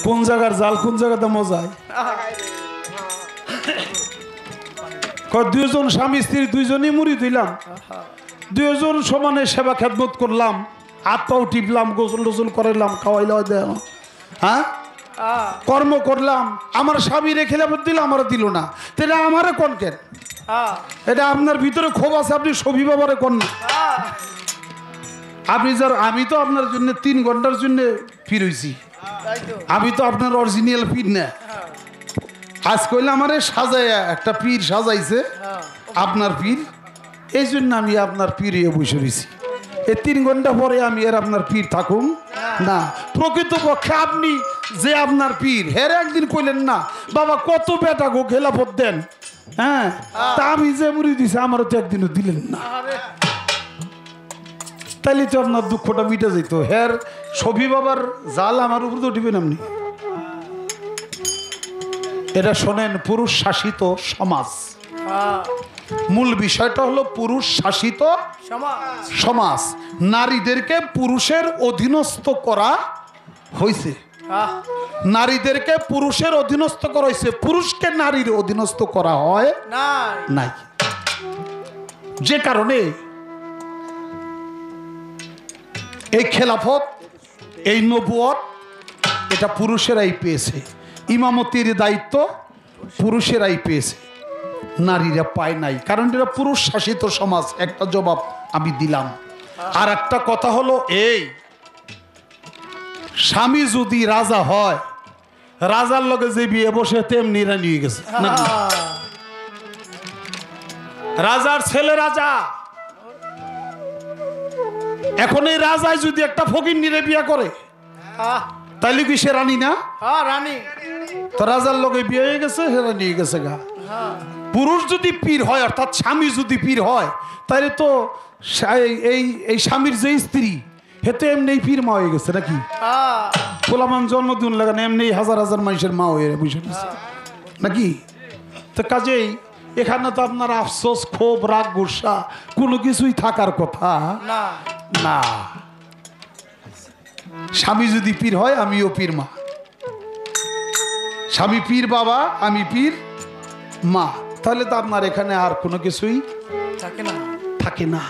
কোন জায়গার জাল কোন জায়গাতে মজায় দুইজন স্বামী স্ত্রী দুইজনই মুড়ি দিলাম দুইজন সমানে সেবা খেদমত করলাম হাত পাও টিপলাম গোসল টোসল করাইলাম খাওয়াইলাম হ্যাঁ কর্ম করলাম আমার স্বামী রেখে দিল আমার দিল না তাহলে আমারে কোন কেন এটা আপনার ভিতরে ক্ষোভ আছে আপনি সবি বাবারে কোন না আপনি যার আমি তো আপনার জন্য 3 ঘন্টার জন্য ফির হইছি আমি তো আপনার অরিজিনাল পীর না আজ কইলে আমারে সাজাইয়া একটা পীর সাজাইছে আপনার পীর এই জন্য আমি আপনার পীরে বসে রয়েছি এই 3 ঘন্টা পরে আমি আর আপনার পীর থাকুম না প্রকৃতপক্ষে আপনি যে আপনার পীর হের একদিন কইলেন না বাবা কত বেটা গো খেলাফত দেন হ্যাঁ তা আমি যে মুড়ি দিছি আমারও তো একদিনও দিলেন না তাইলে তো আপনার দুঃখটা মিটে যেত হের সবি বাবার জাল আমার উপর তো উঠিবেন আপনি এটা শোনেন পুরুষ শাসিত সমাজ মূল বিষয়টা হলো পুরুষ শাসিত সমাজ নারীদেরকে পুরুষের অধীনস্থ করা হয়েছে নারীদেরকে পুরুষের অধীনস্থ করা হয়েছে পুরুষকে নারীর অধীনস্থ করা হয় নাই যে কারণে এই খেলাফত এই নবুয়ত এটা পুরুষেরাই পেয়েছে ইমামতির দায়িত্ব পুরুষেরাই পেয়েছে নারীরা পায় নাই কারণ এটা পুরুষ শাসিত সমাজ একটা জবাব আমি দিলাম আর একটা কথা হলো এই স্বামী যদি রাজা হয় রাজার লগে যে বিয়ে বসে তেমনি নিয়ে গেছে রাজার ছেলে রাজা এখন এই রাজায় যদি একটা ফকিন্নিরে বিয়ে করে তাইলে কি সে রানী না রানী তো রাজার লগে বিয়ে হয়ে গেছে সেরা নিয়ে গেছে গা পুরুষ যদি পীর হয় অর্থাৎ স্বামী যদি পীর হয় তাহলে তো এই স্বামীর যে স্ত্রী হেতে এমনি পীর মা হয়ে গেছে নাকি গোলামান জন্মদিন লাগানো এমনি হাজার হাজার মানুষের মা হয়ে বুঝে নাকি তো কাজেই এখানে তো আপনার আফসোস ক্ষোভ রাগ গুসা কোনো কিছুই থাকার কথা না স্বামী যদি পীর হয় আমিও পীর মা স্বামী পীর বাবা আমি পীর মা তাহলে তো আপনার এখানে আর কোনো কিছুই থাকে না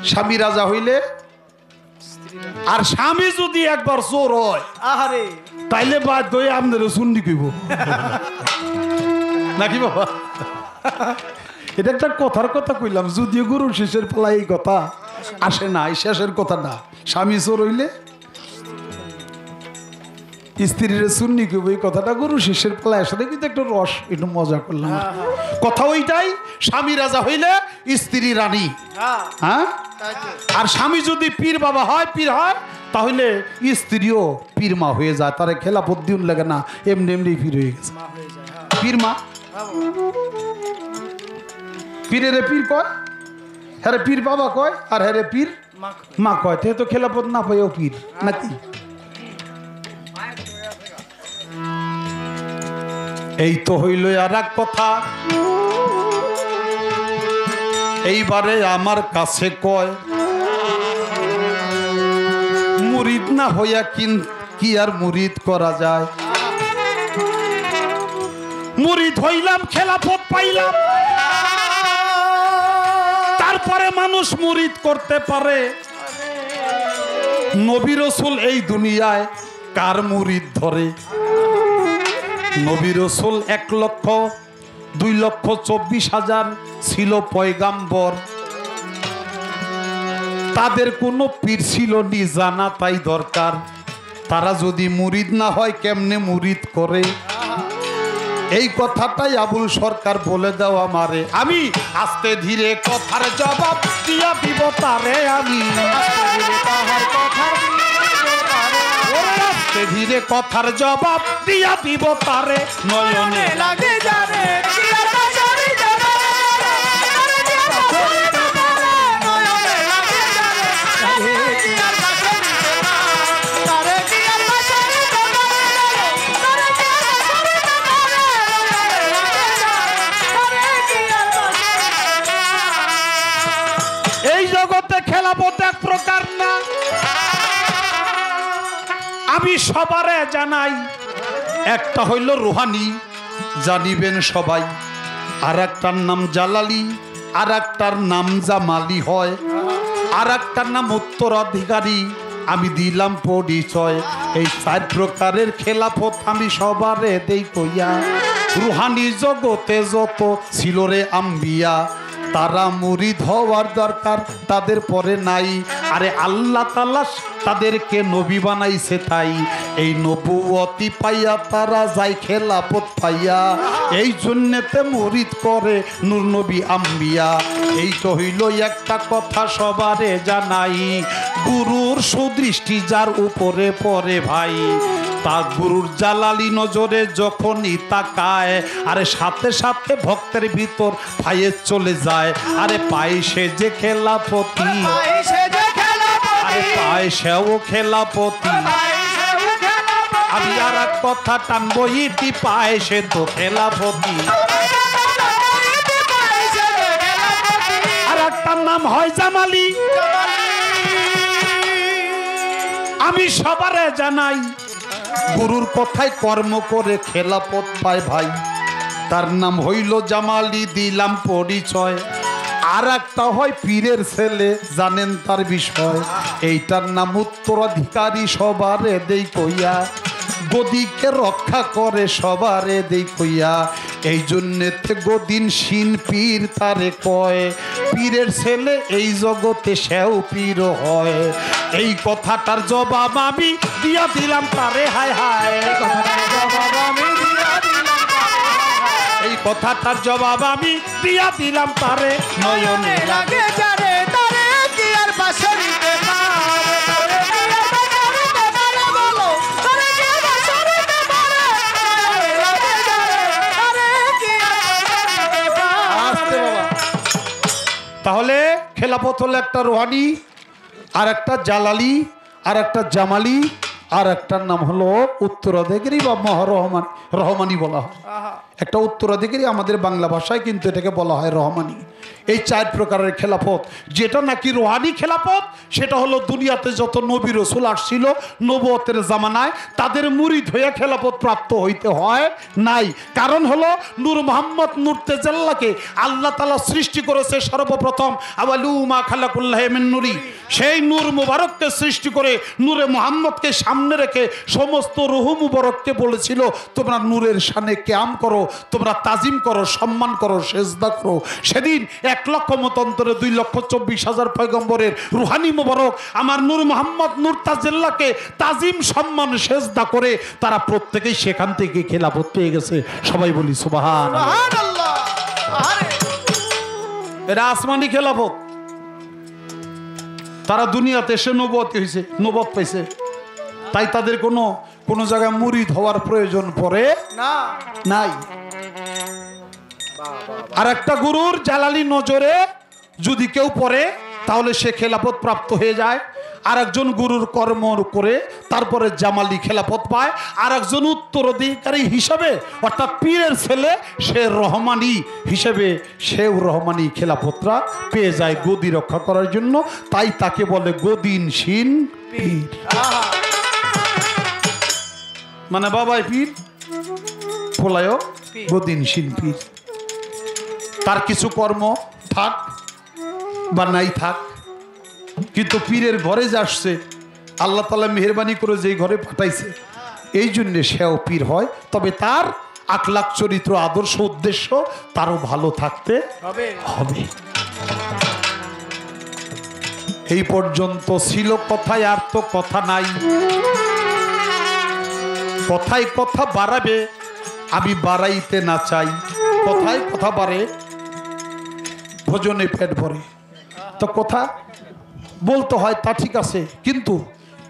স্বামী রাজা হইলে আর স্বামী যদি একবার চোর হয় তাইলে বাধ্য হয়ে আপনারও শুননি কইব নাকি বাবা এটা একটা কথার কথা কইলাম যদিও গুরু শেষের পালা এই কথা আসে না এই শেষের কথা না স্বামী চোর হইলে স্ত্রীর শুননি কেউ এই কথাটা গরু শেষের পালা আসলে কিন্তু একটু রস একটু মজা করলাম কথা ওইটাই স্বামী রাজা হইলে স্ত্রী রানী হ্যাঁ আর স্বামী যদি পীর বাবা হয় পীর হয় তাহলে স্ত্রীও পীর মা হয়ে যায় তার খেলাফত দিন লাগে না এমনি এমনি পীর হয়ে গেছে পীর মা পীরের পীর কয় হ্যাঁ পীর বাবা কয় আর হ্যাঁ পীর মা কয় তো খেলাফত না পাইও পীর নাকি এই তো হইল আর এক কথা এইবারে আমার কাছে কয় মুরিদ না হইয়া কি আর মুরিদ করা যায় মুরিদ হইলাম খেলাফত পাইলাম তারপরে মানুষ মুরিদ করতে পারে নবী রাসূল এই দুনিয়ায় কার মুরিদ ধরে নবী রাসূল 1,02,24,000 ছিল পয়গাম্বর তাদের কোনো পীর ছিল নি জানা তাই দরকার তারা যদি মুরিদ না হয় কেমনে মুরিদ করে এই কথাটাই আবুল সরকার বলে দাও আমারে আমি আস্তে ধীরে কথার জবাব দিয়া দিব তারে আমি আস্তে ধীরে কথার জবাব দিয়া দিব তারে নয়নে লাগে যারে আমি সবারে জানাই, একটা হইল রুহানি, জানিবেন সবাই, আর একটার নাম জালালি, আর একটার নাম জামালি হয়, আর একটার নাম উত্তরাধিকারী, আমি দিলাম পরিচয়। এই 4 প্রকারের খেলাফত আমি সবারে দেই কইয়া। রুহানি জগতে যত ছিল রে আম্বিয়া, তারা মুরিদ হওয়ার দরকার তাদের পরে নাই। আরে আল্লাহ তাআলা তাদেরকে নবী বানাইছে, তাই এই নবুয়তি পাইয়া তারা যায় খেলাফত পাইয়া। এই জন্যেতে মুরিদ করে নূর নবী আম্বিয়া। এই তো হইল একটা কথা সবারে জানাই, গুরুর সুদৃষ্টি যার উপরে পড়ে ভাই, তা গুরুর জালালি নজরে যখনই তাকায়, আরে সাথে সাথে ভক্তের ভিতর ভাইয়ে চলে যায়। আরে পাই সে যে খেলাপতি, আরে পাই সেও খেলাপতি। আমি আর এক কথা টানবো, ইতি পায় সে তো খেলাপতি। আর একটার নাম হয় জামালি। আমি সবারে জানাই, গুরুর কথায় কর্ম করে খেলাফত পায় ভাই, তার নাম হইল জামালি, দিলাম পরিচয়। আর একটা হয় পীরের ছেলে, জানেন তার বিষয়, এইটার নাম উত্তরাধিকারী, সবারে দেই কইয়া। গদিকে রক্ষা করে সবারে দেই কইয়া। এই জন্যেতে গদিন শিন পীর তারে কয়, পীরের ছেলে এই জগতে সেও পীর হয়। এই কথাটার জবাব আমি দিয়া দিলাম তারে, হায় হায়। এই কথাটার জবাব আমি দিয়া দিলাম তারে, নয়নে লাগে যারে তারে কি আর পাশে নিতে পারে, তারে কি আর পাশে নিতে পারে, বলো তারে কি আর পাশে নিতে পারে, লাগে যারে তারে কি আর পাশে নিতে পারে। আস্তে বাবা। তাহলে খেলাফত হলো একটা রুহানি, আর একটা জালালি, আর একটা জামালি, আর একটার নাম হলো উত্তরাধিকারী বা রহমানি বলা হয়। একটা উত্তরাধিকারী, আমাদের বাংলা ভাষায় কিন্তু এটাকে বলা হয় রহমানি। এই 4 প্রকারের খেলাফত, যেটা নাকি রুহানি খেলাফত, সেটা হলো দুনিয়াতে যত নবী রসুল আসছিল নবুয়তের জামানায়, তাদের মুরিদ হয়ে খেলাফত প্রাপ্ত হইতে হয় নাই। কারণ হলো নূর মোহাম্মদ নূর তেজাল্লাকে আল্লাহ তাআলা সৃষ্টি করেছে সর্বপ্রথম, আওয়ালু মা খালাকুল্লাহ মিন নূরি। সেই নূর মুবারককে সৃষ্টি করে নূরে মোহাম্মদকে সামনে রেখে সমস্ত রুহু মুবারককে বলেছিল, তোমরা নূরের শানে কিয়াম করো, তোমরা তাজিম করো, সম্মান করো, সেজদা করো। সেদিন 1 লক্ষ মতান্তরে 2,24,000 পয়গম্বরের রুহানি মুবারক আমার নূর মোহাম্মদ নূর তাজিল্লাহকে তাজিম সম্মান সেজদা করে তারা প্রত্যেকেই সেখান থেকে খেলাফত পেয়ে গেছে। সবাই বলি সুবহানাল্লাহ। এরা আসমানি খেলাফত, তারা দুনিয়াতে এসে নবুয়ত হয়েছে, নবুয়ত পাইছে, তাই তাদের কোনো জায়গায় মুরিদ হওয়ার প্রয়োজন পড়ে নাই। আর একটা গুরুর জালালি নজরে যদি কেউ পড়ে, তাহলে সে খেলাফত প্রাপ্ত হয়ে যায়। আর একজন গুরুর কর্ম করে তারপরে জামালি খেলাফত পায়। আর একজন উত্তরাধিকারী হিসাবে, অর্থাৎ পীরের ছেলে, সে রহমানি হিসেবে সেও রহমানি খেলাফতরা পেয়ে যায় গদি রক্ষা করার জন্য। তাই তাকে বলে গদিন শিন পীর, মানে বাবাই পীর, পোলায় গদিন শিন পীর। তার কিছু কর্ম থাক বা নাই থাক, কিন্তু পীরের ঘরে যে আসছে, আল্লাহ তাআলা মেহেরবানি করে যেই ঘরে পাঠাইছে, এই জন্যে সেও পীর হয়। তবে তার আখলাক, চরিত্র, আদর্শ, উদ্দেশ্য তারও ভালো থাকতে হবে। এই পর্যন্ত ছিল কথায়, আর তো কথা নাই। কথায় কথা বাড়াবে, আমি বাড়াইতে না চাই। কথায় কথা বাড়ে, ভোজনে পেট ভরে। তো কথা বলতে হয়, তা ঠিক আছে, কিন্তু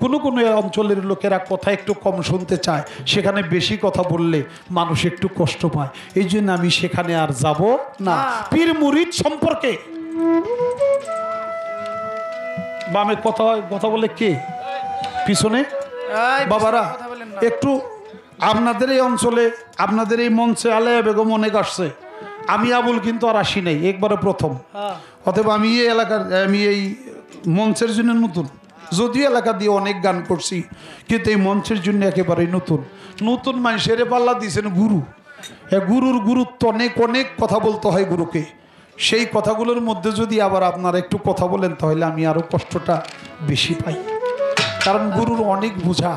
কোনো কোনো অঞ্চলের লোকেরা কথা একটু কম শুনতে চায়, সেখানে বেশি কথা বললে মানুষ একটু কষ্ট পায়। এই জন্য আমি সেখানে আর যাব না। পীর মুরিদ সম্পর্কে বামে কথা বলে কে পিছনে, বাবারা একটু আপনাদের এই অঞ্চলে, আপনাদের এই মঞ্চে আলেয়া বেগম অনেক আসছে, আমি আবুল কিন্তু আর আসি নাই, একবারে প্রথম। অতএব আমি এই এলাকার, আমি এই মঞ্চের জন্য নতুন। যদিও এলাকা দিয়ে অনেক গান করছি, কিন্তু এই মঞ্চের জন্য একেবারেই নতুন নতুন মানুষের পাল্লা দিয়েছেন গুরু। গুরুর গুরুত্ব অনেক অনেক কথা বলতে হয় গুরুকে। সেই কথাগুলোর মধ্যে যদি আবার আপনারা একটু কথা বলেন তাহলে আমি আরও কষ্টটা বেশি পাই, কারণ গুরুর অনেক বোঝা।